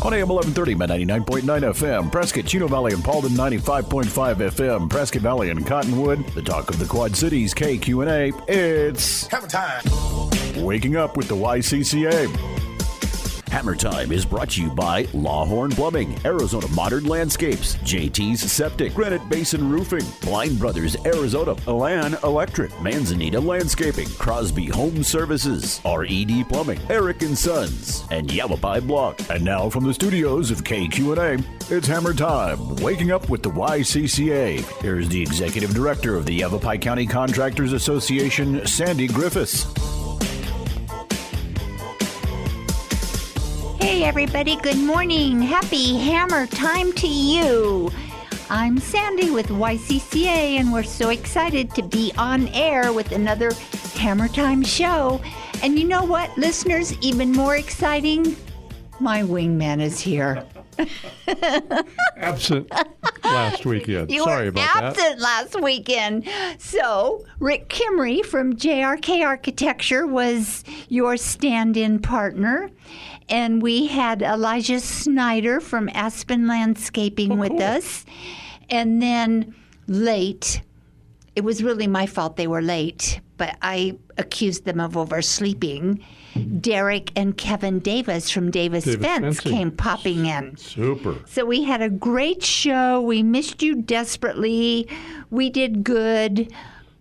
On AM 1130, 99.9 FM, Prescott, Chino Valley, and Paulden, 95.5 FM, Prescott Valley and Cottonwood, the talk of the Quad Cities, KQ&A. It's Hammer Time. Waking Up with the YCCA. Hammer Time is brought to you by Lawhorn Plumbing, Arizona Modern Landscapes, JT's Septic, Granite Basin Roofing, Blind Brothers Arizona, Elan Electric, Manzanita Landscaping, Crosby Home Services, RED Plumbing, Eric & Sons, and Yavapai Block. And now from the studios of KQ&A, it's Hammer Time, Waking Up with the YCCA. Here's the Executive Director of the Yavapai County Contractors Association, Sandy Griffiths. Hey everybody, good morning. Happy Hammer Time to you. I'm Sandy with YCCA and we're so excited to be on air with another Hammer Time show. And you know what, listeners, even more exciting? My wingman is here. Absent last weekend. You Sorry were about that. absent last weekend. So, Rick Kimry from JRK Architecture was your stand-in partner. And we had Elijah Snyder from Aspen Landscaping with us. And then late, it was really my fault they were late, but I accused them of oversleeping. Derek and Kevin Davis from Davis Fence Fencing. came popping in. Super. So we had a great show. We missed you desperately. We did good.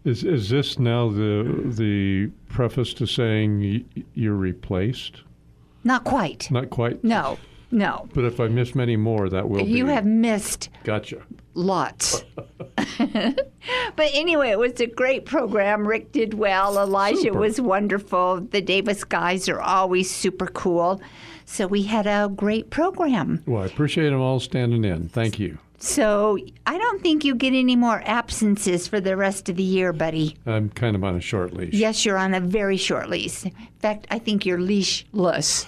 Is this now the preface to saying you're replaced? Not quite. Not quite? No. But if I miss many more, that will be. You have missed Gotcha. lots. But anyway, it was a great program. Rick did well. Elijah Super. was wonderful. The Davis guys are always super cool. So we had a great program. Well, I appreciate them all standing in. Thank you. So I don't think you get any more absences for the rest of the year, buddy. I'm kind of on a short leash. Yes, you're on a very short leash. In fact, I think you're leashless.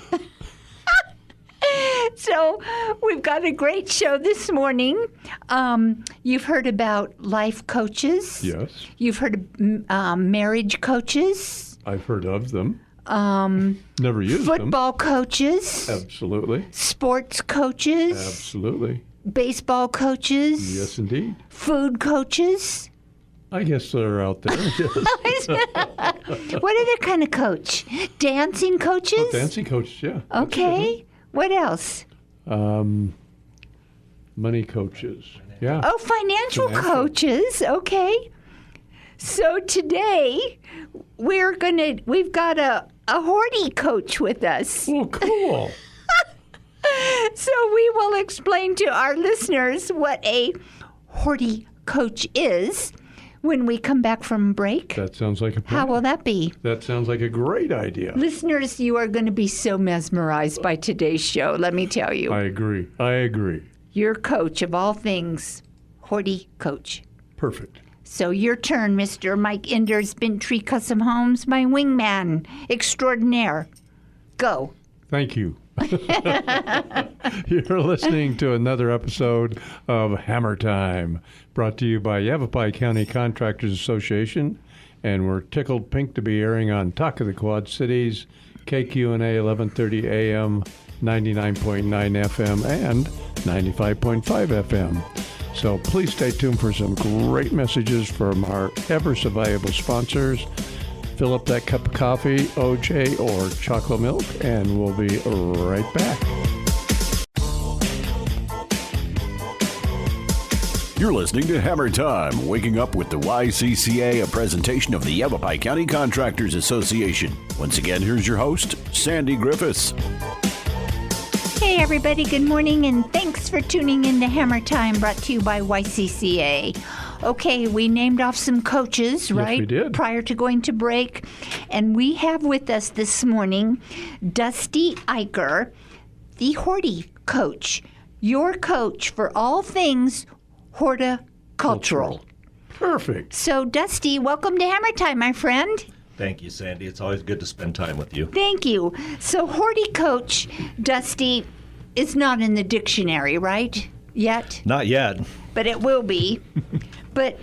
So we've got a great show this morning. You've heard about life coaches. Yes. You've heard of marriage coaches. I've heard of them. Never used them. Football coaches. Absolutely. Sports coaches. Absolutely. Baseball coaches. Yes, indeed. Food coaches. I guess they're out there. Yes. What other kind of coach? Dancing coaches? Oh, dancing coaches, yeah. That's a good Okay. What else? one. Money coaches. Yeah. Oh, financial coaches. Okay. So today we've got a HortiCoach with us. Oh, cool. So we will explain to our listeners what a HortiCoach is when we come back from break. That sounds like a plan. How will that be? That sounds like a great idea. Listeners, you are going to be so mesmerized by today's show, let me tell you. I agree. Your coach of all things, HortiCoach. Perfect. So your turn, Mr. Mike Enders, Binttree Custom Homes, my wingman extraordinaire. Go. Thank you. You're listening to another episode of Hammer Time, brought to you by Yavapai County Contractors Association, and we're tickled pink to be airing on Talk of the Quad Cities, KQ&A 1130 AM, 99.9 FM, and 95.5 FM. So please stay tuned for some great messages from our ever-so-valuable sponsors. Fill up that cup of coffee, OJ, or chocolate milk, and we'll be right back. You're listening to Hammer Time, Waking Up with the YCCA, a presentation of the Yavapai County Contractors Association. Once again, here's your host, Sandy Griffiths. Hey everybody, good morning and thanks for tuning in to Hammer Time, brought to you by YCCA. Okay, we named off some coaches, right? Yes, we did. Prior to going to break. And we have with us this morning Dusty Eiker, the HortiCoach, your coach for all things horticultural. Perfect. So, Dusty, welcome to Hammer Time, my friend. Thank you, Sandy. It's always good to spend time with you. Thank you. So, HortiCoach, Dusty, is not in the dictionary, right? Yet? Not yet. But it will be. But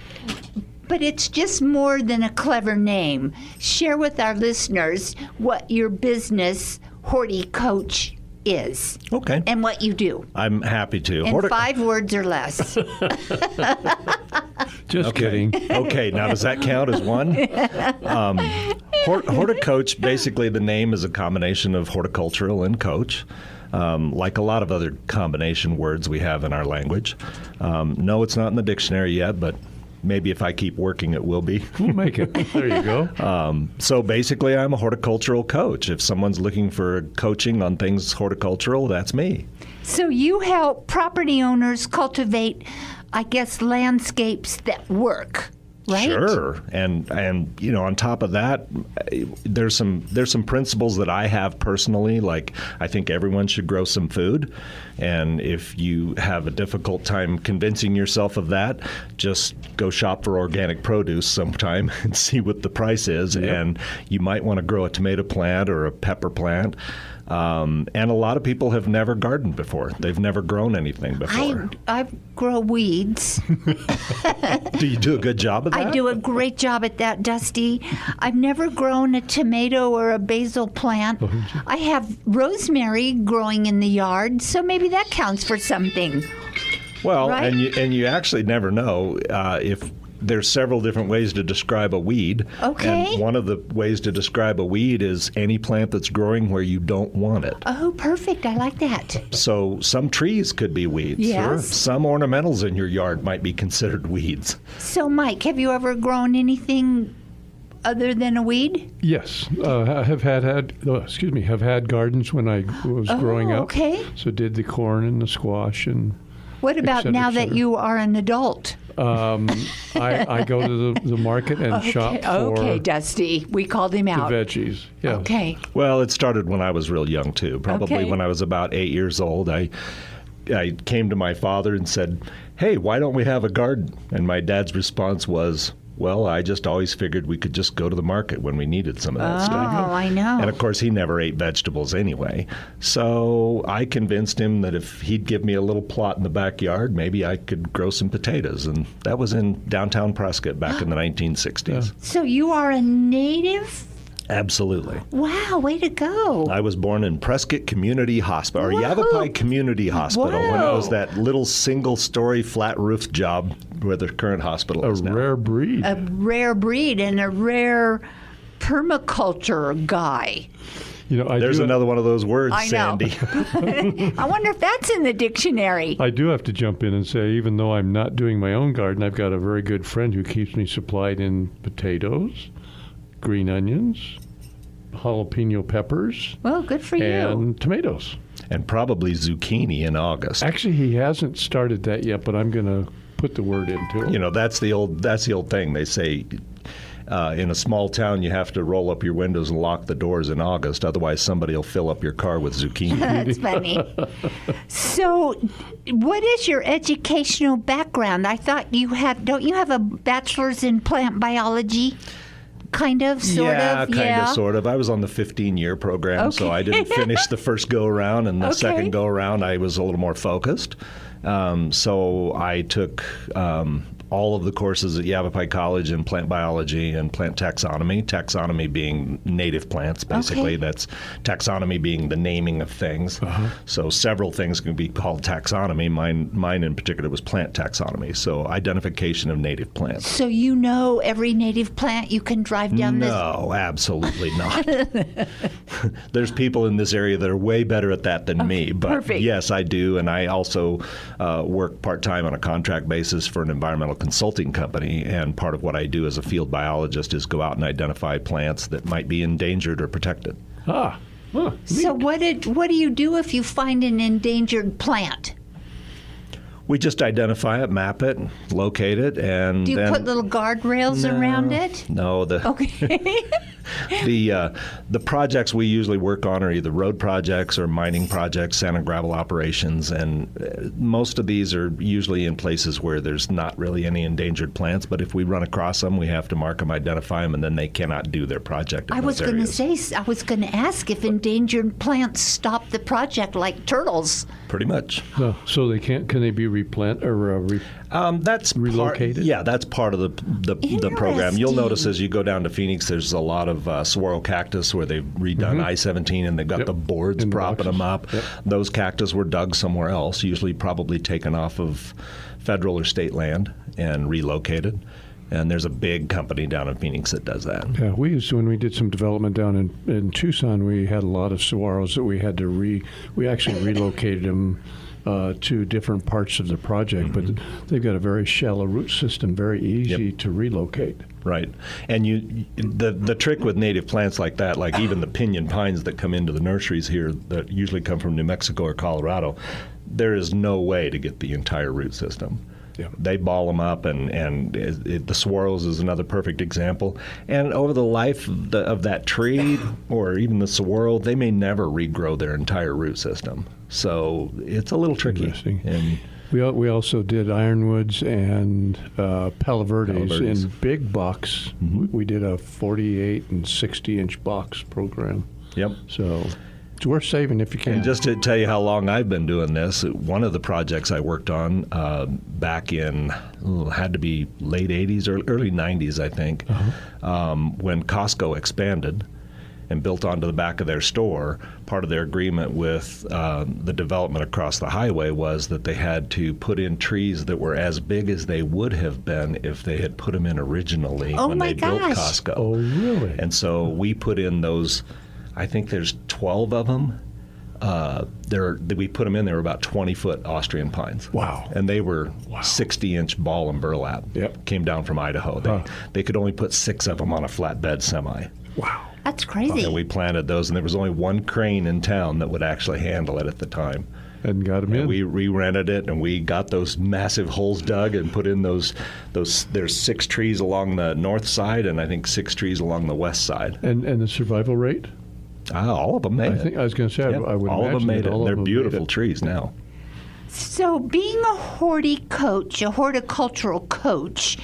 it's just more than a clever name. Share with our listeners what your business, HortiCoach, is Okay. and what you do I'm happy to. in 5 words or less. Just kidding. Okay, now does that count as one? HortiCoach, basically the name is a combination of horticultural and coach, like a lot of other combination words we have in our language. No, it's not in the dictionary yet, but maybe if I keep working, it will be. We'll make it. There you go. So basically, I'm a horticultural coach. If someone's looking for coaching on things horticultural, that's me. So you help property owners cultivate, I guess, landscapes that work, right? Sure, and on top of that, there's some principles that I have personally. Like I think everyone should grow some food, and if you have a difficult time convincing yourself of that, just go shop for organic produce sometime and see what the price is. Yep. And you might want to grow a tomato plant or a pepper plant. And a lot of people have never gardened before. They've never grown anything before. I grow weeds. Do you do a good job of that? I do a great job at that, Dusty. I've never grown a tomato or a basil plant. I have rosemary growing in the yard, so maybe that counts for something. Well, right? and you actually never know if there's several different ways to describe a weed. Okay. And one of the ways to describe a weed is any plant that's growing where you don't want it. Oh, perfect. I like that. So some trees could be weeds. Yes. Sure. Some ornamentals in your yard might be considered weeds. So, Mike, have you ever grown anything other than a weed? Yes, I have had gardens when I was growing up. Okay. So did the corn and the squash and. What about cetera, now et that cetera. you are an adult? I go to the market and shop for Dusty. We called him the out. veggies. Yes. Okay. Well, it started when I was real young, too. Probably Okay. when I was about 8 years old. I came to my father and said, "Hey, why don't we have a garden?" And my dad's response was, "Well, I just always figured we could just go to the market when we needed some of that stuff." Oh, I know. And of course, he never ate vegetables anyway. So I convinced him that if he'd give me a little plot in the backyard, maybe I could grow some potatoes. And that was in downtown Prescott back in the 1960s. So you are a native? Absolutely. Wow, way to go. I was born in Prescott Community Hospital, or Whoa. Yavapai Community Hospital, when it was Whoa. that little single-story flat-roofed job where the current hospital A is now. rare breed. A rare breed and a rare permaculture guy. There's another one of those words, I know. Sandy. I wonder if that's in the dictionary. I do have to jump in and say, even though I'm not doing my own garden, I've got a very good friend who keeps me supplied in potatoes, green onions, jalapeno peppers, Well, good for you. and tomatoes. And probably zucchini in August. Actually, he hasn't started that yet, but I'm going to put the word into it. That's the old thing. They say in a small town you have to roll up your windows and lock the doors in August, otherwise somebody will fill up your car with zucchini. That's funny. So, what is your educational background? I thought don't you have a bachelor's in plant biology? Kind of, sort of? Kind of, sort of. I was on the 15-year program, so I didn't finish the first go-around, and the second go-around I was a little more focused. So I took all of the courses at Yavapai College in plant biology and plant taxonomy. Taxonomy being native plants, basically. Okay. That's taxonomy being the naming of things. So several things can be called taxonomy. Mine in particular was plant taxonomy, so identification of native plants. So you know every native plant you can drive down this? No, absolutely not. There's people in this area that are way better at that than me. But perfect. Yes, I do. And I also work part-time on a contract basis for an environmental consulting company. And part of what I do as a field biologist is go out and identify plants that might be endangered or protected. So what do you do if you find an endangered plant? We just identify it, map it, locate it, and Do you then put little guardrails around it? No, Okay. the projects we usually work on are either road projects or mining projects, sand and gravel operations, and most of these are usually in places where there's not really any endangered plants. But if we run across them, we have to mark them, identify them, and then they cannot do their project. I was going to ask if endangered plants stop the project like turtles. Pretty much. So they can they be replanted or That's relocated. That's part of the program. You'll notice as you go down to Phoenix, there's a lot of saguaro cactus where they've redone I-17 and they've got the boards propping them up. Yep. Those cactus were dug somewhere else, usually probably taken off of federal or state land and relocated. And there's a big company down in Phoenix that does that. Yeah, we used to, when we did some development down in Tucson, we had a lot of saguaros that we had to we actually relocated them to different parts of the project, but they've got a very shallow root system, very easy to relocate. Right. And the trick with native plants like that, like even the pinyon pines that come into the nurseries here that usually come from New Mexico or Colorado, there is no way to get the entire root system. Yeah. They ball them up, and the saguaros is another perfect example. And over the life of that tree, or even the saguaro, they may never regrow their entire root system. So it's a little tricky. And we also did ironwoods and Palo Verdes in big box. We did a 48 and 60-inch box program. Yep. So it's worth saving if you can. And just to tell you how long I've been doing this, one of the projects I worked on back in, had to be late 80s or early 90s, I think, when Costco expanded and built onto the back of their store, part of their agreement with the development across the highway was that they had to put in trees that were as big as they would have been if they had put them in originally when they built Costco. Oh, really? And so we put in those, I think there's 12 of them. We put them in, they were about 20-foot Austrian pines. Wow. And they were 60-inch ball and burlap. Yep. Came down from Idaho. They could only put 6 of them on a flatbed semi. Wow. That's crazy. And we planted those, and there was only one crane in town that would actually handle it at the time. And got them in. We re-rented it, and we got those massive holes dug and put in those. There's 6 trees along the north side, and I think 6 trees along the west side. And the survival rate? All of them made it. I was going to say, I would all imagine of them made it. They're beautiful it. trees now. So being a HortiCoach, a horticultural coach,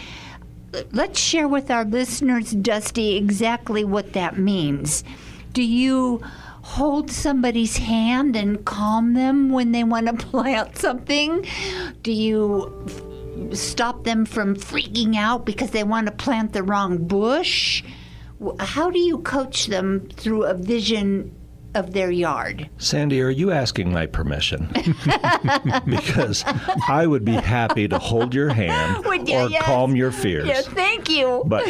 let's share with our listeners, Dusty, exactly what that means. Do you hold somebody's hand and calm them when they want to plant something? Do you stop them from freaking out because they want to plant the wrong bush? How do you coach them through a vision of their yard? Sandy, are you asking my permission? Because I would be happy to hold your hand or calm your fears. Yes, thank you. But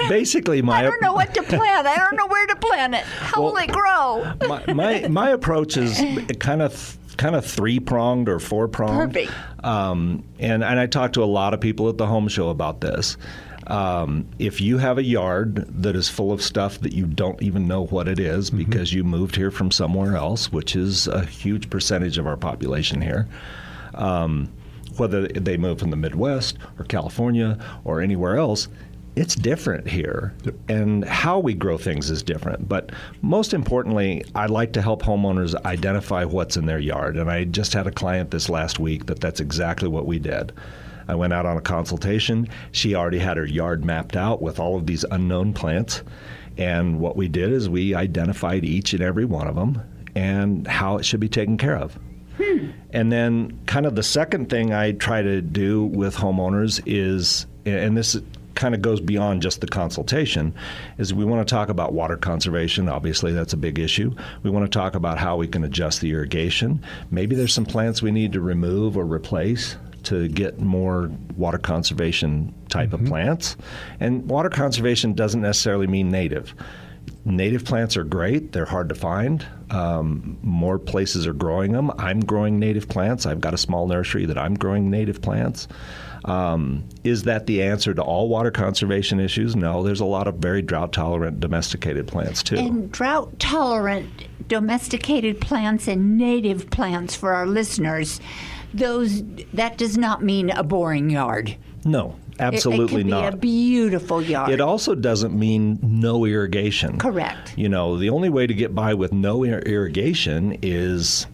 basically, I don't know what to plant. I don't know where to plant it. How will it grow? my approach is kind of 3-pronged or 4-pronged. Perfect. And I talk to a lot of people at the home show about this. If you have a yard that is full of stuff that you don't even know what it is because you moved here from somewhere else, which is a huge percentage of our population here, whether they move from the Midwest or California or anywhere else, it's different here. Yep. And how we grow things is different. But most importantly, I like to help homeowners identify what's in their yard. And I just had a client this last week that's exactly what we did. I went out on a consultation. She already had her yard mapped out with all of these unknown plants. And what we did is we identified each and every one of them and how it should be taken care of. And then kind of the second thing I try to do with homeowners is, and this kind of goes beyond just the consultation, is we want to talk about water conservation. Obviously, that's a big issue. We want to talk about how we can adjust the irrigation. Maybe there's some plants we need to remove or replace to get more water conservation type of plants. And water conservation doesn't necessarily mean native. Native plants are great. They're hard to find. More places are growing them. I'm growing native plants. I've got a small nursery that I'm growing native plants. Is that the answer to all water conservation issues? No, there's a lot of very drought-tolerant domesticated plants, too. And drought-tolerant domesticated plants and native plants for our listeners, that does not mean a boring yard. No, absolutely not. It can be a beautiful yard. It also doesn't mean no irrigation. Correct. You know, the only way to get by with no irrigation is,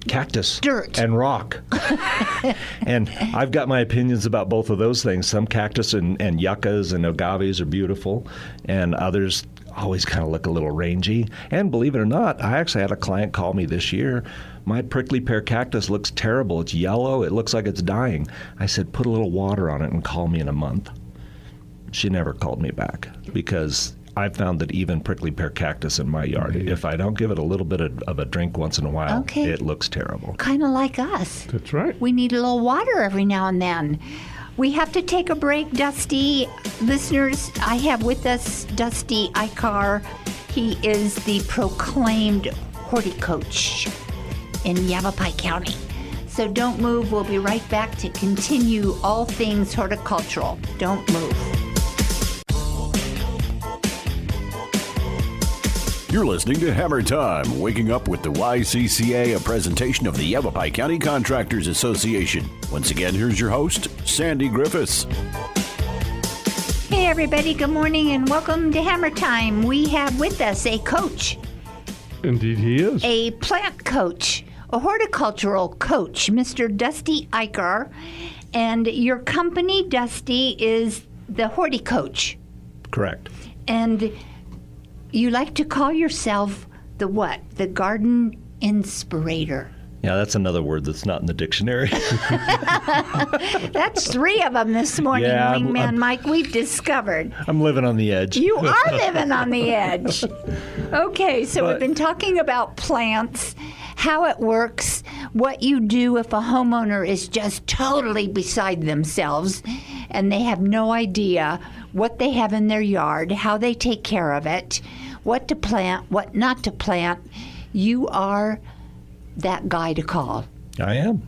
cactus, dirt, and rock. And I've got my opinions about both of those things. Some cactus and yuccas and agaves are beautiful, and others always kind of look a little rangy. And believe it or not, I actually had a client call me this year. My prickly pear cactus looks terrible. It's yellow. It looks like it's dying. I said, put a little water on it and call me in a month. She never called me back because I found that even prickly pear cactus in my yard, if I don't give it a little bit of a drink once in a while, it looks terrible. Kind of like us. That's right. We need a little water every now and then. We have to take a break, Dusty. Listeners, I have with us Dusty Eiker. He is the proclaimed HortiCoach in Yavapai County. So don't move. We'll be right back to continue all things horticultural. Don't move. You're listening to Hammer Time, waking up with the YCCA, a presentation of the Yavapai County Contractors Association. Once again, here's your host, Sandy Griffiths. Hey, everybody. Good morning and welcome to Hammer Time. We have with us a coach. Indeed, he is. A plant coach, a horticultural coach, Mr. Dusty Eiker. And your company, Dusty, is the HortiCoach. Correct. And you like to call yourself the what? The garden inspirator. Yeah, that's another word that's not in the dictionary. That's 3 of them this morning, Wingman Mike, we've discovered. I'm living on the edge. You are living on the edge. Okay, so we've been talking about plants, how it works, what you do if a homeowner is just totally beside themselves and they have no idea what they have in their yard, how they take care of it, what to plant, what not to plant. You are that guy to call. I am.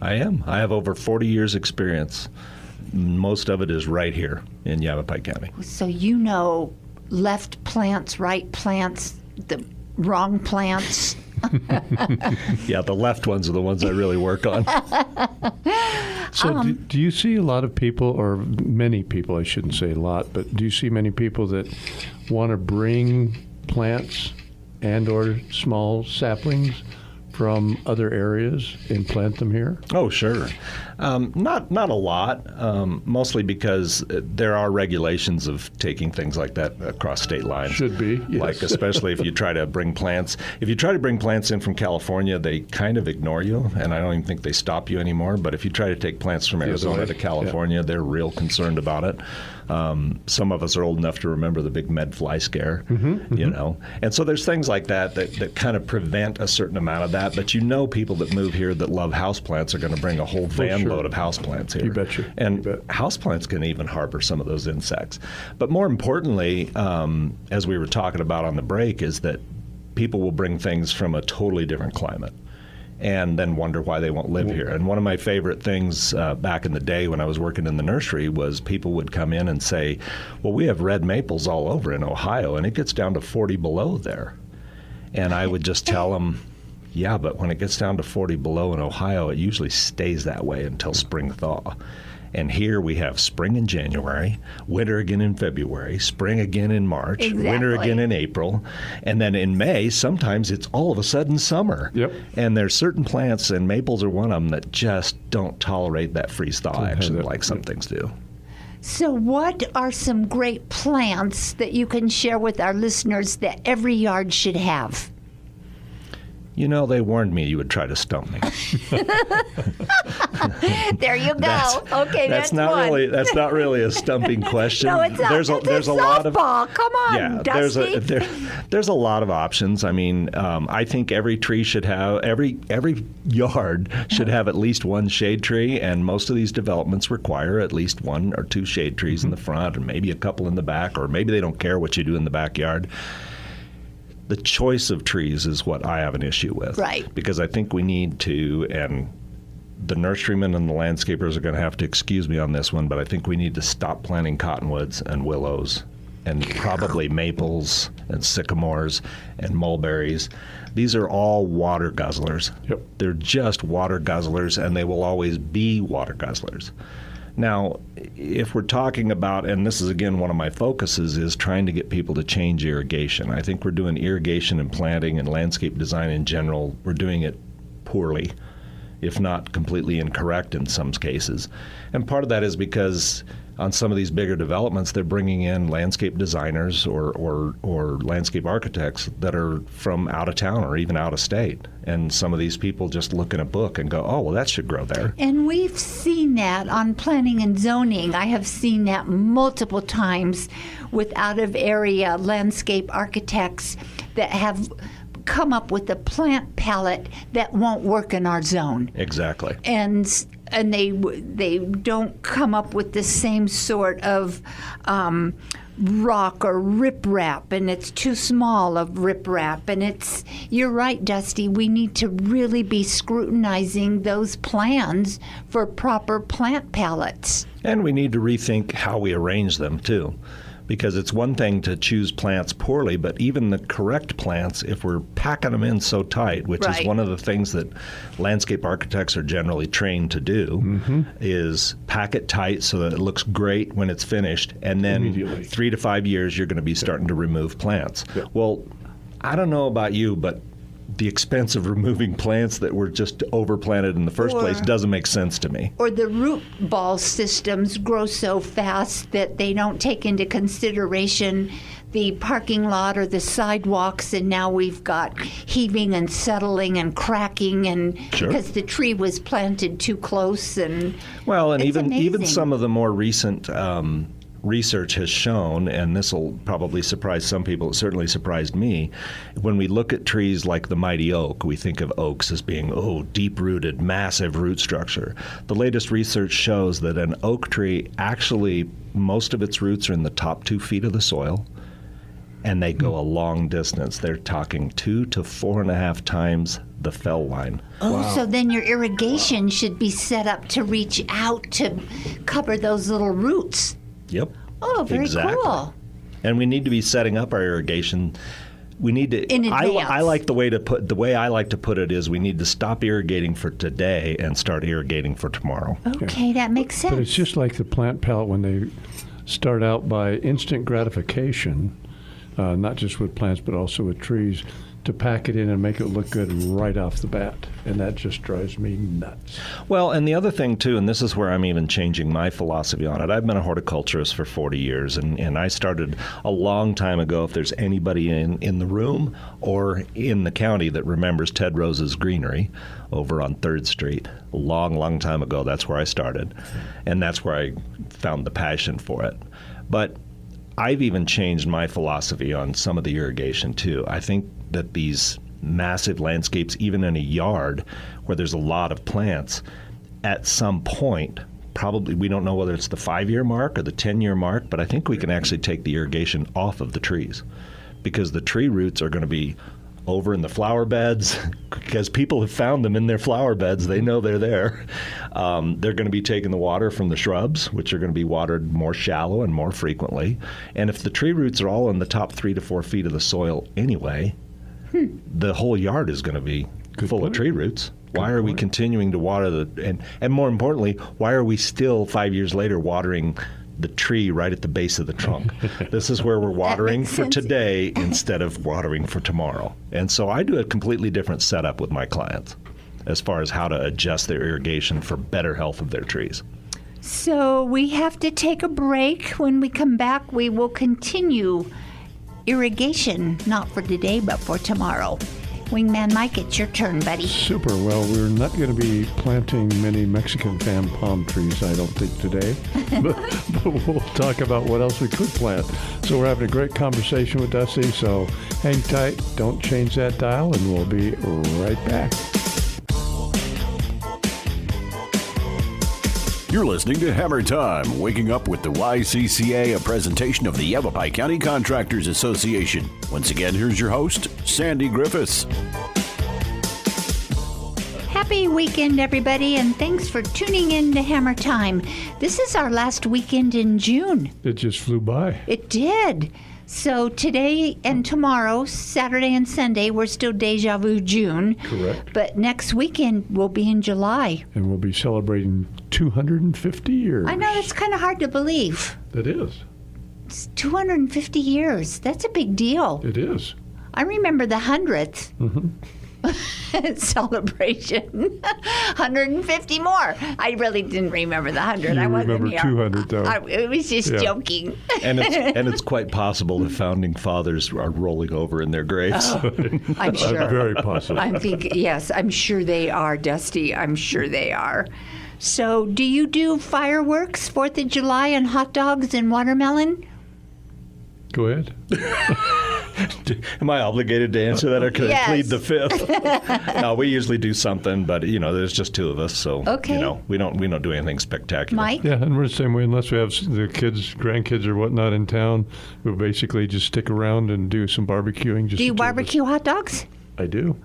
I have over 40 years experience. Most of it is right here in Yavapai County. So you know left plants, right plants, the wrong plants. Yeah, the left ones are the ones I really work on. So do you see a lot of people, or many people, I shouldn't say a lot, but do you see many people that want to bring plants and or small saplings from other areas and plant them here? Oh, sure. Not a lot, mostly because there are regulations of taking things like that across state lines. Should be, yes. Like especially if you try to bring plants. If you try to bring plants in from California, they kind of ignore you, and I don't even think they stop you anymore. But if you try to take plants from Arizona to California, they're real concerned about it. Some of us are old enough to remember the big medfly scare, you know. And so there's things like that kind of prevent a certain amount of that. But you know people that move here that love houseplants are going to bring a whole van load of houseplants here. You betcha. And houseplants can even harbor some of those insects. But more importantly, as we were talking about on the break, is that people will bring things from a totally different climate and then wonder why they won't live here. And one of my favorite things back in the day when I was working in the nursery was people would come in and say, well, we have red maples all over in Ohio, and it gets down to 40 below there. And I would just tell them, yeah, but when it gets down to 40 below in Ohio, it usually stays that way until spring thaw. And here we have spring in January, winter again in February, spring again in March, winter again in April, and then in May, sometimes it's all of a sudden summer. Yep. And there's certain plants, and maples are one of them, that just don't tolerate that freeze-thaw action like some things do. So what are some great plants that you can share with our listeners that every yard should have? You know, they warned me you would try to stump me. There you go. That's not one. That's not really a stumping question. No, it's not. There's a lot of softball. Come on, yeah. Dusty. There's a lot of options. I mean, I think every tree should have every yard should have at least one shade tree, and most of these developments require at least 1 or 2 shade trees in the front, and maybe a couple in the back, or maybe they don't care what you do in the backyard. The choice of trees is what I have an issue with. Right. Because I think we need to, and the nurserymen and the landscapers are going to have to excuse me on this one, but I think we need to stop planting cottonwoods and willows and probably maples and sycamores and mulberries. These are all water guzzlers. Yep. They're just water guzzlers, and they will always be water guzzlers. Now, if we're talking about, and this is again one of my focuses, is trying to get people to change irrigation. I think we're doing irrigation and planting and landscape design in general, we're doing it poorly. if not completely incorrect in some cases. And part of that is because on some of these bigger developments, they're bringing in landscape designers or landscape architects that are from out of town or even out of state. And some of these people just look in a book and go, oh, well, that should grow there. And we've seen that on planning and zoning. I have seen that multiple times with out-of-area landscape architects that have come up with a plant palette that won't work in our zone. Exactly. And they don't come up with the same sort of rock or riprap, and it's too small of riprap. And you're right, Dusty, we need to really be scrutinizing those plans for proper plant palettes. And we need to rethink how we arrange them, too. Because it's one thing to choose plants poorly, but even the correct plants, if we're packing them in so tight, which Right. is one of the things that landscape architects are generally trained to do, is pack it tight so that it looks great when it's finished, and then Immediately. 3 to 5 years you're going to be starting to remove plants. Yeah. Well, I don't know about you, but the expense of removing plants that were just overplanted in the first place doesn't make sense to me. Or the root ball systems grow so fast that they don't take into consideration the parking lot or the sidewalks, and now we've got heaving and settling and cracking, and Sure. because the tree was planted too close. And Well, and it's even amazing. some of the more recent research has shown, and this will probably surprise some people, it certainly surprised me, when we look at trees like the mighty oak, we think of oaks as being, deep-rooted, massive root structure. The latest research shows that an oak tree, actually, most of its roots are in the top 2 feet of the soil, and they go a long distance. They're talking 2 to 4.5 times the fell line. so then your irrigation should be set up to reach out to cover those little roots. Yep. Oh, very Exactly. cool. And we need to be setting up our irrigation. We need to. In advance. I like the way I like to put it is we need to stop irrigating for today and start irrigating for tomorrow. Okay, that makes sense. But it's just like the plant palette when they start out by instant gratification, not just with plants but also with trees, to pack it in and make it look good right off the bat. And that just drives me nuts. Well, and the other thing, too, and this is where I'm even changing my philosophy on it. I've been a horticulturist for 40 years, and I started a long time ago, if there's anybody in the room or in the county that remembers Ted Rose's Greenery over on 3rd Street. A long, long time ago, that's where I started. And that's where I found the passion for it. But I've even changed my philosophy on some of the irrigation, too. I think that these massive landscapes, even in a yard where there's a lot of plants, at some point, probably, we don't know whether it's the 5-year mark or the 10-year mark, but I think we can actually take the irrigation off of the trees, because the tree roots are going to be over in the flower beds, because people have found them in their flower beds. They know they're there. They're going to be taking the water from the shrubs, which are going to be watered more shallow and more frequently. And if the tree roots are all in the top 3 to 4 feet of the soil anyway, the whole yard is going to be full of tree roots. Why are we continuing to water and more importantly, why are we still 5 years later watering the tree right at the base of the trunk? This is where we're watering makes for sense. today instead of watering for tomorrow. And so I do a completely different setup with my clients as far as how to adjust their irrigation for better health of their trees. So we have to take a break. When we come back, we will continue irrigation, not for today, but for tomorrow. Wingman Mike, it's your turn, buddy. Super. Well, we're not going to be planting many Mexican fan palm trees, I don't think, today. but we'll talk about what else we could plant. So we're having a great conversation with Dusty, so hang tight, don't change that dial, and we'll be right back. You're listening to Hammer Time, waking up with the YCCA, a presentation of the Yavapai County Contractors Association. Once again, here's your host, Sandy Griffiths. Happy weekend, everybody, and thanks for tuning in to Hammer Time. This is our last weekend in June. It just flew by. It did. So today and tomorrow, Saturday and Sunday, we're still Deja Vu June. Correct. But next weekend, we'll be in July. And we'll be celebrating 250 years. I know, it's kind of hard to believe. It is. It's 250 years. That's a big deal. It is. I remember the 100th. celebration. 150 more. I really didn't remember the 100. You I wasn't remember here. 200, though. It was just joking. And it's quite possible the founding fathers are rolling over in their graves. I'm sure. Very possible. Yes, I'm sure they are, Dusty. I'm sure they are. So, do you do fireworks, 4th of July, and hot dogs and watermelon? Go ahead. Am I obligated to answer that, or can Yes. I plead the fifth? No, we usually do something, but there's just two of us, so Okay. we don't do anything spectacular. Mike? Yeah, and we're the same way. Unless we have the kids, grandkids, or whatnot in town, we'll basically just stick around and do some barbecuing. Just Do you the two of us. barbecue hot dogs? I do.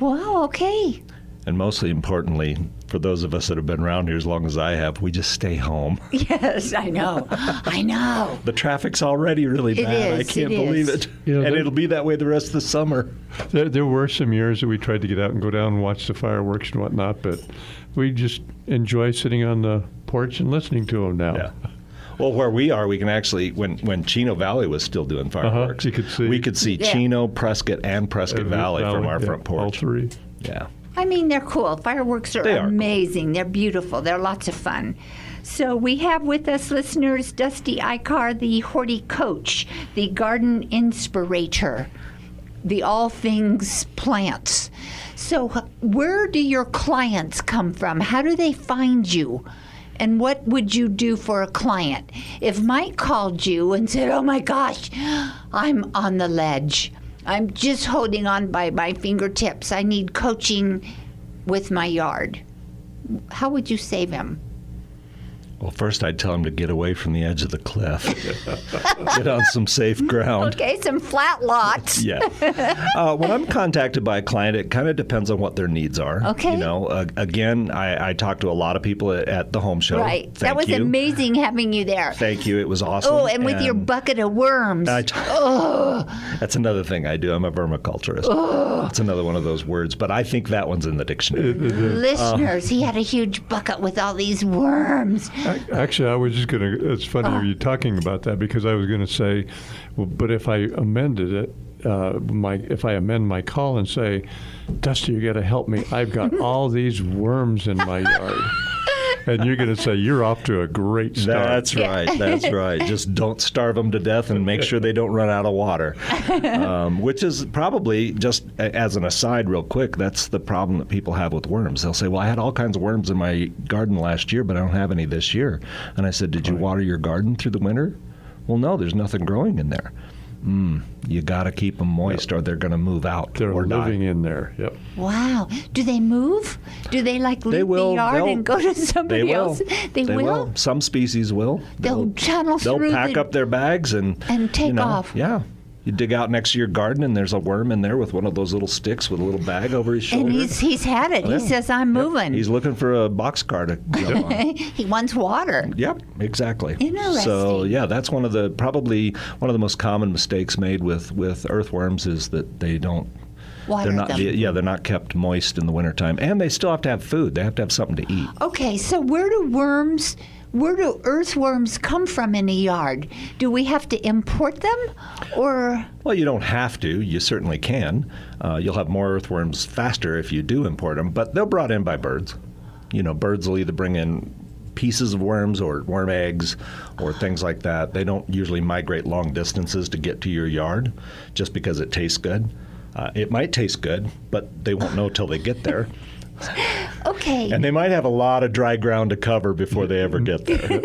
Wow, okay. And mostly importantly, for those of us that have been around here as long as I have, we just stay home. Yes, I know. I know. The traffic's already really It bad. is, I can't it believe is. it. Yeah, And there- it'll be that way the rest of the summer. There were some years that we tried to get out and go down and watch the fireworks and whatnot, but we just enjoy sitting on the porch and listening to them now. Yeah. Well, where we are, we can actually, when Chino Valley was still doing fireworks, you could see. we could see Yeah. Chino, Prescott, and Prescott Valley from our front All porch. three. Yeah. I mean, they're cool. Fireworks are They are cool. amazing. They're beautiful. They're lots of fun. So we have with us, listeners, Dusty Eiker, the HortiCoach, the garden inspirator, the all things plants. So where do your clients come from? How do they find you? And what would you do for a client? If Mike called you and said, oh my gosh, I'm on the ledge. I'm just holding on by my fingertips. I need coaching with my yard. How would you save him? Well, first I'd tell him to get away from the edge of the cliff, get on some safe ground. Okay, some flat lots. Yeah. When I'm contacted by a client, it kind of depends on what their needs are. Okay. Again, I talk to a lot that people at the home show. Right. That Thank was you. amazing having you there. Thank you. It was awesome. Oh, and with your bucket of worms. That's another thing I do. I'm a vermiculturist. That's another one of those words, but I think that one's in the dictionary. Listeners, he had a huge bucket with all these worms. Actually, I was just going to, it's funny you talking about that because I was going to say, well, but if I amended it, if I amend my call and say, Dusty, you got to help me. I've got all these worms in my yard. And you're going to say, you're off to a great start. That's right. That's right. Just don't starve them to death and make sure they don't run out of water. Which is probably, just as an aside real quick, that's the problem that people have with worms. They'll say, well, I had all kinds of worms in my garden last year, but I don't have any this year. And I said, did you water your garden through the winter? Well, no, there's nothing growing in there. You got to keep them moist or they're going to move out They're or living die. in there. Yep. Wow. Do they move? Do they leave the yard and go to somebody else? They will? Some species will. They'll tunnel They'll through pack up their bags and take off. Yeah. You dig out next to your garden and there's a worm in there with one of those little sticks with a little bag over his shoulder. And he's had it. He says, I'm moving. He's looking for a boxcar to jump on. He wants water. Yep, exactly. Interesting. So yeah, that's probably one of the most common mistakes made with earthworms is that they don't. Water They're not. them. They're not kept moist in the wintertime, and they still have to have food. They have to have something to eat. Okay, so where do earthworms come from in a yard? Do we have to import them, or? Well, you don't have to. You certainly can. You'll have more earthworms faster if you do import them, but they're brought in by birds. Birds will either bring in pieces of worms or worm eggs or things like that. They don't usually migrate long distances to get to your yard just because it tastes good. It might taste good, but they won't know till they get there. Okay. And they might have a lot of dry ground to cover before they ever get there.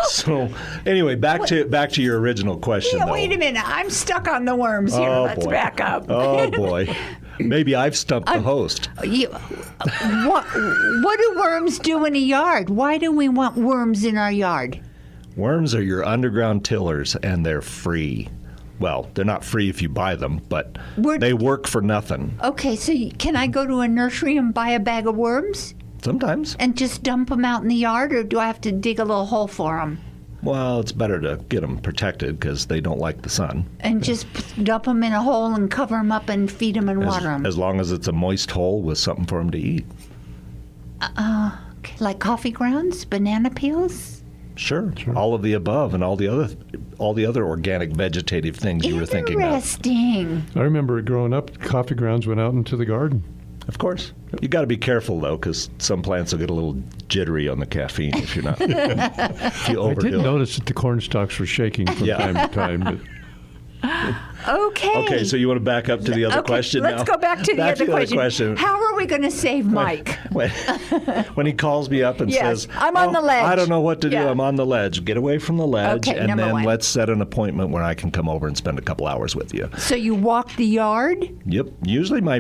So, anyway, back to your original question. Yeah, though. wait a minute. I'm stuck on the worms here. Oh, Let's boy. back up. Oh boy, maybe I've stumped the host. What do worms do in a yard? Why do we want worms in our yard? Worms are your underground tillers, and they're free. Well, they're not free if you buy them, but they work for nothing. Okay, so can I go to a nursery and buy a bag of worms Sometimes. and just dump them out in the yard, or do I have to dig a little hole for them? Well, it's better to get them protected because they don't like the sun. And just dump them in a hole and cover them up and feed them and water them? As long as it's a moist hole with something for them to eat. Like coffee grounds, banana peels? Sure. All of the above and all the other organic vegetative things you were thinking of. Interesting. I remember growing up, coffee grounds went out into the garden. Of course. You got to be careful, though, because some plants will get a little jittery on the caffeine if you're not. If you I overdo did it. notice that the corn stalks were shaking from time to time. But Okay. Okay, so you want to back up to the other question now? Let's go back to the other question. How are we going to save Mike? When he calls me up and Yes, says, I'm on the ledge. I don't know what to do. Yeah. I'm on the ledge. Get away from the ledge, Okay, and number then one. let's set an appointment where I can come over and spend a couple hours with you. So you walk the yard? Yep. Usually my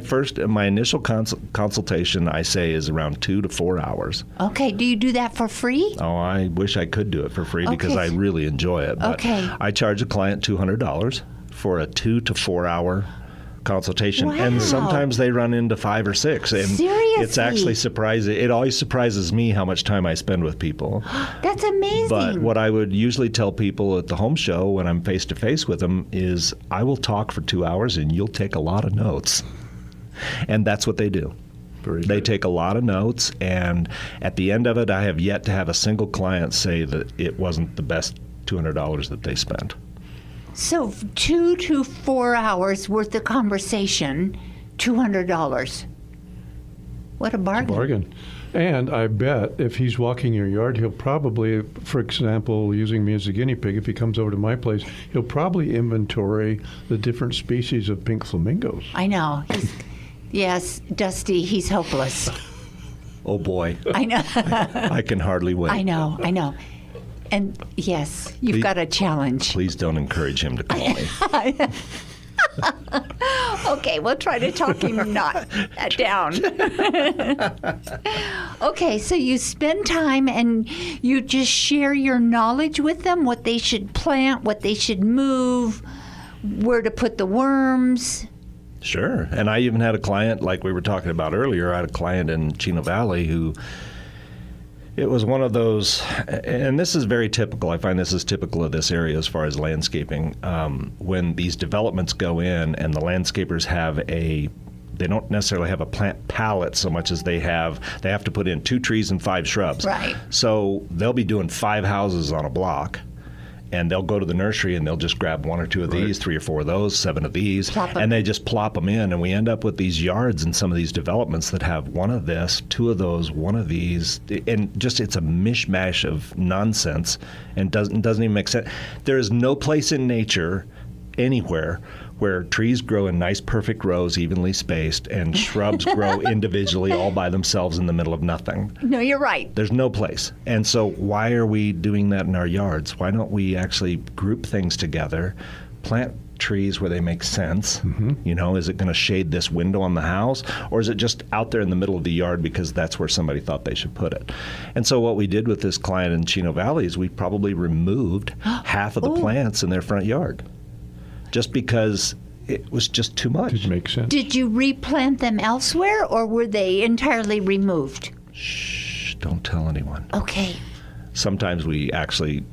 initial consultation, I say, is around 2 to 4 hours. Okay. Do you do that for free? Oh, I wish I could do it for free because Okay. I really enjoy it. But Okay. I charge a client $200 for a 2 to 4 hour consultation, Wow. and sometimes they run into 5 or 6. And Seriously? it's actually surprising. It always surprises me how much time I spend with people. That's amazing. But what I would usually tell people at the home show when I'm face to face with them is, I will talk for 2 hours and you'll take a lot of notes. And that's what they do. They take a lot of notes, and at the end of it, I have yet to have a single client say that it wasn't the best $200 that they spent. So 2 to 4 hours worth of conversation, $200. What a bargain. bargain. And I bet if he's walking your yard, he'll probably, for example, using me as a guinea pig, if he comes over to my place, he'll probably inventory the different species of pink flamingos. I know. Yes, Dusty, he's hopeless. Oh boy, I know. I can hardly wait. I know. And yes, you've got a challenge. Please don't encourage him to call me. Okay, we'll try to talk him not down. Okay, so you spend time and you just share your knowledge with them, what they should plant, what they should move, where to put the worms. Sure. And I even had a client, like we were talking about earlier, I had a client in Chino Valley who, it was one of those, and this is very typical. I find this is typical of this area as far as landscaping. When these developments go in and the landscapers they don't necessarily have a plant palette so much as they have to put in 2 trees and 5 shrubs. Right. So they'll be doing 5 houses on a block. And they'll go to the nursery and they'll just grab 1 or 2 of these, 3 or 4 of those, 7 of these, Plop 'em. and they just plop them in. And we end up with these yards in some of these developments that have 1 of this, 2 of those, 1 of these, and just it's a mishmash of nonsense and doesn't even make sense. There is no place in nature anywhere where trees grow in nice, perfect rows, evenly spaced, and shrubs grow individually all by themselves in the middle of nothing. No, you're right. There's no place. And so why are we doing that in our yards? Why don't we actually group things together, plant trees where they make sense? You know, is it going to shade this window on the house, or is it just out there in the middle of the yard because that's where somebody thought they should put it? And so what we did with this client in Chino Valley is we probably removed half of the plants in their front yard just because it was just too much. Did make sense. Did you replant them elsewhere, or were they entirely removed? Shh, don't tell anyone. Okay, Sometimes we'll actually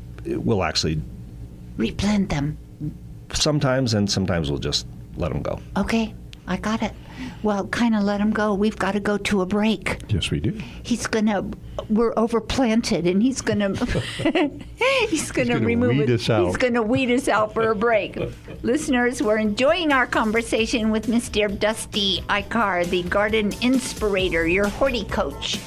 replant them. sometimes, and sometimes we'll just let them go. Okay, I got it. Well, kind of let him go. We've got to go to a break. Yes, we do. We're overplanted, and he's gonna remove weed it. us out. He's gonna weed us out for a break. Listeners, we're enjoying our conversation with Mr. Dusty Eiker, the garden inspirator, your HortiCoach.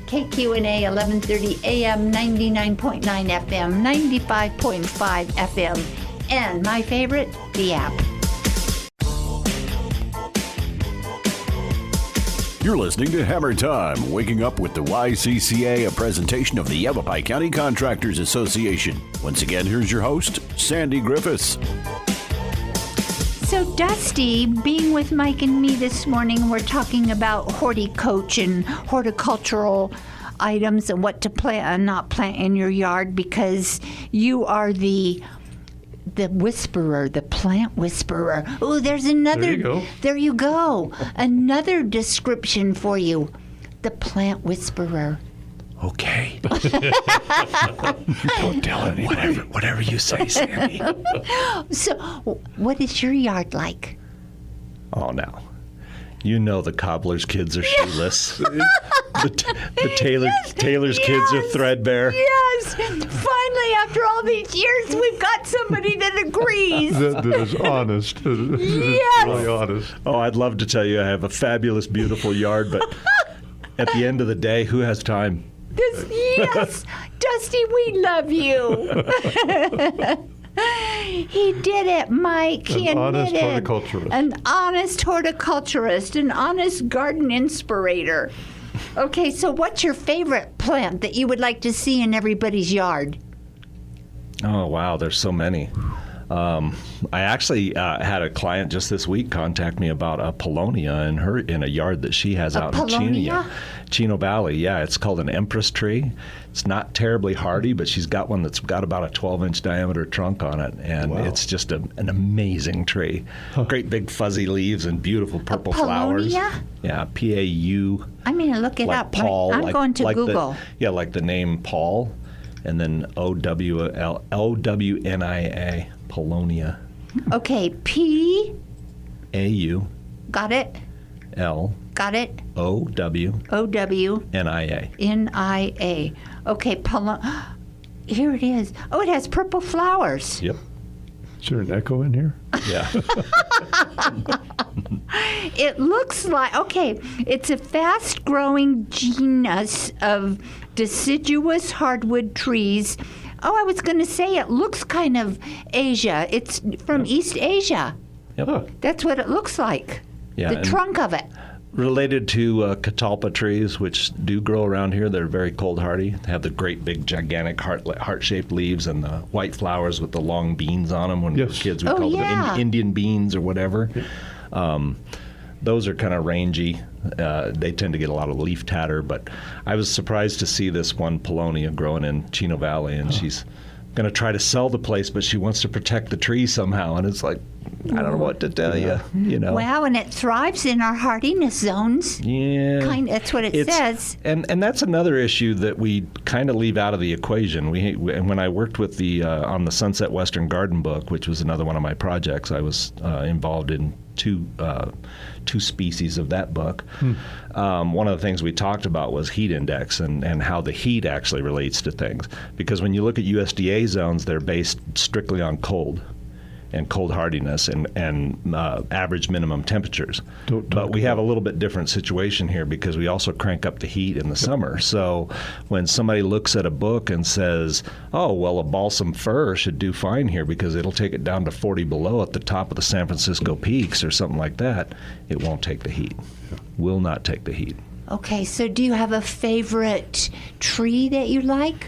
KQNA 1130 AM, 99.9 FM, 95.5 FM, and my favorite, the app. You're listening to Hammer Time, waking up with the YCCA, a presentation of the Yavapai County Contractors Association. Once again, here's your host, Sandy Griffiths. So, Dusty, being with Mike and me this morning, we're talking about HortiCoach and horticultural items and what to plant and not plant in your yard, because you are the whisperer, the plant whisperer. Oh, there's another. There you go. There you go. Another description for you. The plant whisperer. Okay. Don't tell anyone. Whatever you say, Sandy. So, what is your yard like? Oh, now. You know the cobbler's kids are shoeless. the Taylor's kids are threadbare. Yes. Finally, after all these years, we've got somebody that agrees. That is honest. Yes. Really honest. Oh, I'd love to tell you I have a fabulous, beautiful yard, but at the end of the day, who has time? Yes. Dusty, we love you. He did it, Mike. He An honest admitted. horticulturist. An honest horticulturist, an honest garden inspirator. Okay, so what's your favorite plant that you would like to see in everybody's yard? Oh, wow, there's so many. I actually had a client just this week contact me about a Paulownia in a yard that she has out in Chino Valley. Yeah, it's called an Empress tree. It's not terribly hardy, but she's got one that's got about a 12-inch diameter trunk on it, and it's just an amazing tree. Great big fuzzy leaves and beautiful purple flowers. Yeah, P-A-U. I'm going to look it like up. Paul. I'm going to Google. Like the name Paul, and then O-W-N-I-A. Paulownia. Okay, P. A-U. Got it. L. Got it. O-W. O-W. N-I-A. N-I-A. Okay, here it is. Oh, it has purple flowers. Yep. Is there an echo in here? Yeah. It looks like, okay, it's a fast-growing genus of deciduous hardwood trees. Oh, I was going to say it looks kind of Asia. It's from East Asia. Yep. That's what it looks like. Yeah, The trunk of it. Related to catalpa trees, which do grow around here, they're very cold hardy. They have the great big gigantic heart-shaped leaves and the white flowers with the long beans on them. When we were kids, we called them Indian beans or whatever. Those are kind of rangy. They tend to get a lot of leaf tatter, but I was surprised to see this one Paulownia growing in Chino Valley, and she's going to try to sell the place, but she wants to protect the tree somehow, and it's like, I don't know what to tell you, you know. Wow, and it thrives in our hardiness zones. Yeah. That's what it says. And that's another issue that we kind of leave out of the equation. And when I worked with on the Sunset Western Garden book, which was another one of my projects, I was involved in two species of that book. One of the things we talked about was heat index and how the heat actually relates to things. Because when you look at USDA zones, they're based strictly on cold and cold hardiness and average minimum temperatures. But we have a little bit different situation here because we also crank up the heat in the summer. So when somebody looks at a book and says, oh, well, a balsam fir should do fine here because it'll take it down to 40 below at the top of the San Francisco peaks or something like that, it won't take the heat. Will not take the heat. Okay, so do you have a favorite tree that you like?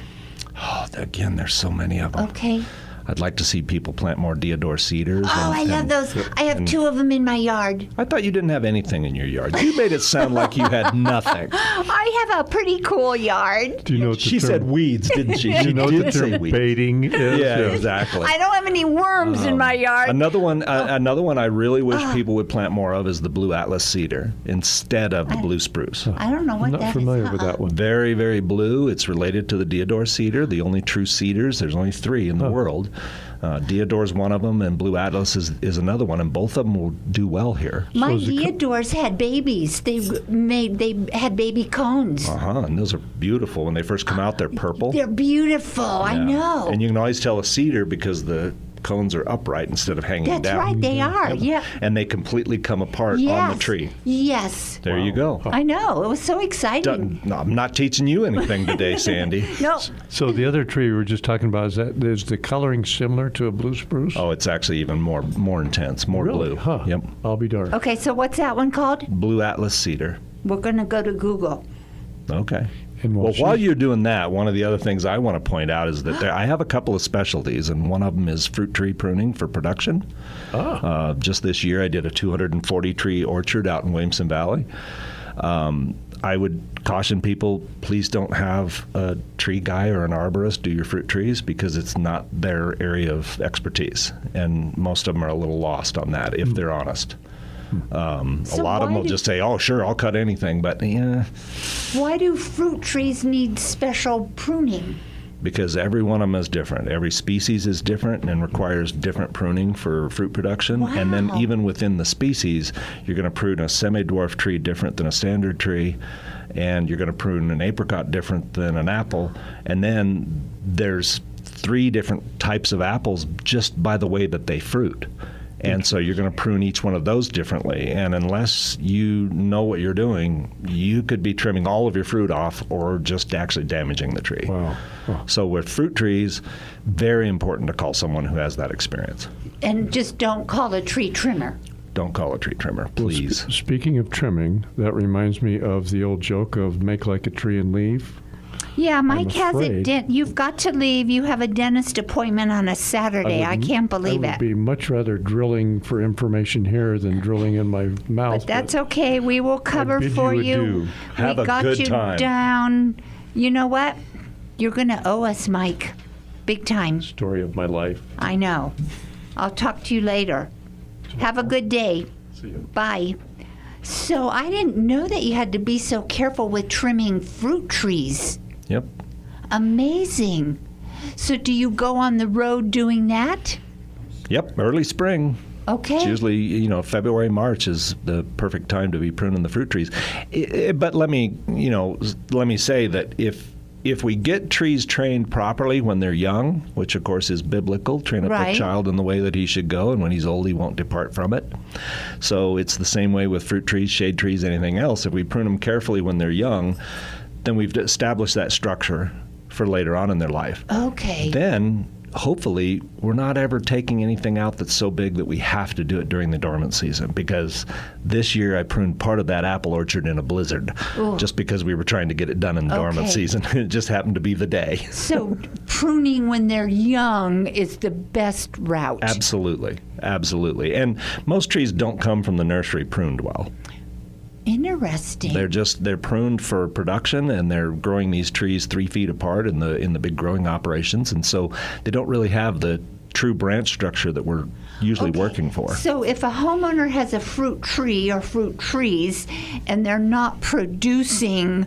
Oh, again, there's so many of them. Okay. I'd like to see people plant more deodar cedars. Oh, I love those. I have two of them in my yard. I thought you didn't have anything in your yard. You made it sound like you had nothing. I have a pretty cool yard. Do you know what the She term, said weeds, didn't she? Do you know what the did say term weeds. baiting is? Yeah, exactly. I don't have any worms in my yard. Another one I really wish people would plant more of is the blue atlas cedar instead of the blue spruce. I don't know what I'm that not is. familiar with that one. Very, very blue. It's related to the deodar cedar, the only true cedars. There's only 3 in the world. Deodor's one of them, and Blue Atlas is another one, and both of them will do well here. My deodars had babies. They had baby cones. And those are beautiful. When they first come out, they're purple. They're beautiful. I know. And you can always tell a cedar because the cones are upright instead of hanging down. That's right, they are. Yeah. And they completely come apart on the tree. Yes. There you go. I know. It was so exciting. No, I'm not teaching you anything today, Sandy. No. So the other tree we were just talking about, is the coloring similar to a blue spruce? Oh, it's actually even more intense, more Really? blue. Huh. Yep. I'll be darned. Okay, so what's that one called? Blue Atlas cedar. We're going to go to Google. Okay. And Well, while you're doing that, one of the other things I want to point out is that I have a couple of specialties, and one of them is fruit tree pruning for production. Just this year, I did a 240-tree orchard out in Williamson Valley. I would caution people, please don't have a tree guy or an arborist do your fruit trees because it's not their area of expertise, and most of them are a little lost on that if they're honest. A lot of them will just say, oh, sure, I'll cut anything, but yeah. Why do fruit trees need special pruning? because every one of them is different. Every species is different and requires different pruning for fruit production. Wow. And then even within the species, you're going to prune a semi-dwarf tree different than a standard tree, and you're going to prune an apricot different than an apple. And then there's 3 different types of apples just by the way that they fruit. And so you're going to prune each one of those differently. And unless you know what you're doing, you could be trimming all of your fruit off or just actually damaging the tree. Wow. Oh. So with fruit trees, very important to call someone who has that experience. And just don't call a tree trimmer. Don't call a tree trimmer, please. Speaking of trimming, that reminds me of the old joke of make like a tree and leave. Yeah, Mike has afraid- you've got to leave. You have a dentist appointment on a Saturday. I can't believe I it. would be much rather drilling for information here than drilling in my mouth. But that's okay. We will cover bid for you you. adieu. Have we a got good you time. down. You know what? You're going to owe us, Mike. Big time. Story of my life. I know. I'll talk to you later. Have a good day. See you. Bye. So I didn't know that you had to be so careful with trimming fruit trees. Yep. Amazing. So do you go on the road doing that? Yep, early spring. Okay. It's usually, February, March is the perfect time to be pruning the fruit trees. But let me say that if we get trees trained properly when they're young, which of course is biblical, train up Right. a child in the way that he should go, and when he's old, he won't depart from it. So it's the same way with fruit trees, shade trees, anything else. If we prune them carefully when they're young, then we've established that structure for later on in their life. Okay. Then, hopefully, we're not ever taking anything out that's so big that we have to do it during the dormant season, because this year I pruned part of that apple orchard in a blizzard Ooh. just because we were trying to get it done in the dormant Okay. season. It just happened to be the day. So pruning when they're young is the best route. Absolutely. Absolutely. And most trees don't come from the nursery pruned well. Interesting. They're pruned for production, and they're growing these trees 3 feet apart in the big growing operations, and so they don't really have the true branch structure that we're usually Okay. working for. So if a homeowner has a fruit tree or fruit trees and they're not producing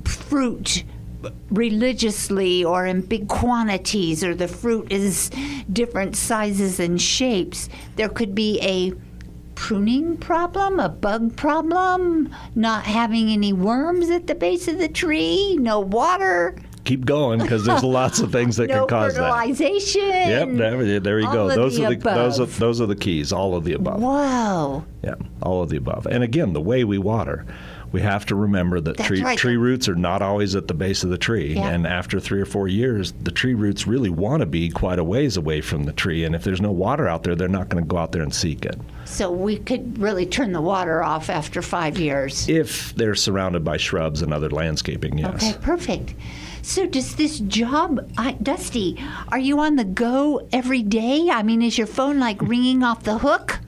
fruit religiously or in big quantities, or the fruit is different sizes and shapes, there could be a pruning problem, a bug problem, not having any worms at the base of the tree, no water, Keep going, because there's lots of things that no can cause that. fertilization. Yep, there you all go. of Those the are above. those are the keys. All of the above. Whoa. Yeah, all of the above. And again, the way we water, we have to remember that That's tree right. roots are not always at the base of the tree. Yeah. And after 3 or 4 years, the tree roots really want to be quite a ways away from the tree. And if there's no water out there, they're not going to go out there and seek it. So we could really turn the water off after 5 years. If they're surrounded by shrubs and other landscaping, yes. Okay, perfect. So does this job, Dusty, are you on the go every day? I mean, is your phone like ringing off the hook?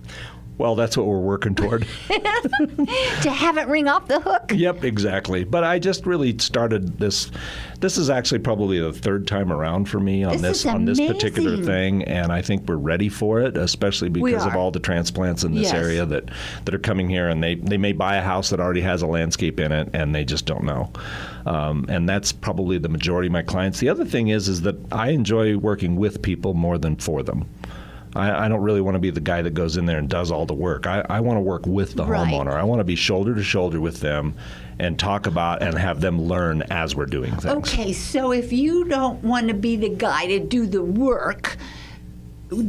Well, that's what we're working toward. To have it ring off the hook? Yep, exactly. But I just really started this. This is actually probably the 3rd time around for me on This is this particular amazing. thing, and I think we're ready for it, especially because of are. all the transplants in this Yes. area that are coming here, and they may buy a house that already has a landscape in it, and they just don't know. And that's probably the majority of my clients. The other thing is that I enjoy working with people more than for them. I don't really want to be the guy that goes in there and does all the work. I want to work with the Right. homeowner. I want to be shoulder to shoulder with them and talk about and have them learn as we're doing things. Okay, so if you don't want to be the guy to do the work,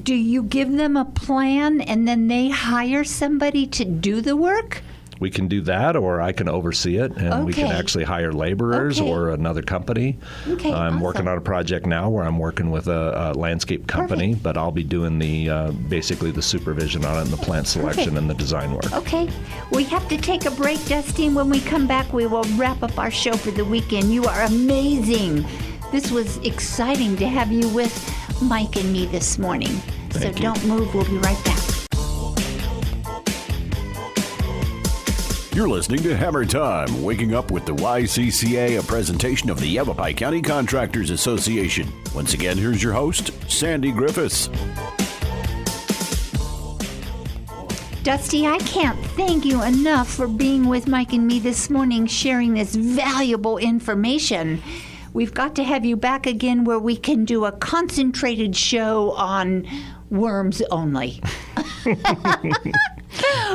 do you give them a plan and then they hire somebody to do the work? We can do that, or I can oversee it, and we can Okay. actually hire laborers Okay. or another company. Okay, I'm working awesome. on a project now where I'm working with a landscape company, Perfect. but I'll be doing the basically the supervision on it and the plant selection Perfect. and the design work. Okay, we have to take a break, Dusty, and when we come back, we will wrap up our show for the weekend. You are amazing. This was exciting to have you with Mike and me this morning. Thank you. Don't move. We'll be right back. You're listening to Hammer Time, waking up with the YCCA, a presentation of the Yavapai County Contractors Association. Once again, here's your host, Sandy Griffiths. Dusty, I can't thank you enough for being with Mike and me this morning, sharing this valuable information. we've got to have you back again where we can do a concentrated show on worms only.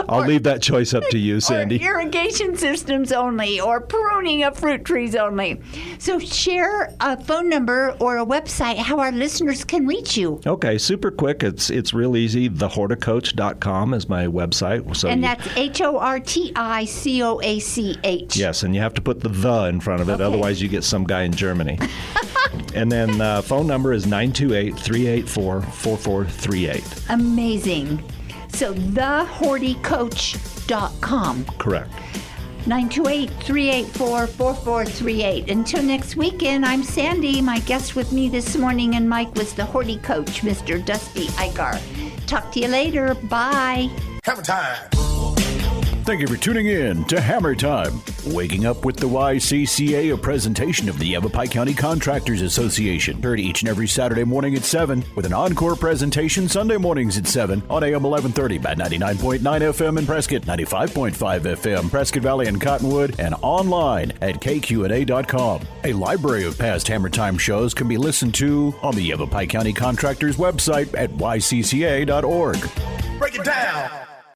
I'll leave that choice up to you, Sandy. Or irrigation systems only, or pruning of fruit trees only. So share a phone number or a website how our listeners can reach you. Okay, super quick. It's real easy. TheHortiCoach.com is my website. So that's HortiCoach. Yes, and you have to put the in front of it. Okay. Otherwise, you get some guy in Germany. And then phone number is 928-384-4438. Amazing. So thehorticoach.com. Correct. 928-384-4438. Until next weekend, I'm Sandy. My guest with me this morning and Mike was the HortiCoach, Mr. Dusty Eiker. Talk to you later. Bye. Hammer time. Thank you for tuning in to Hammer Time. Waking Up with the YCCA, a presentation of the Yavapai County Contractors Association. Heard each and every Saturday morning at 7, with an encore presentation Sunday mornings at 7 on AM 1130 by 99.9 FM in Prescott, 95.5 FM, Prescott Valley and Cottonwood, and online at kqna.com. A library of past Hammer Time shows can be listened to on the Yavapai County Contractors website at ycca.org. Break it down.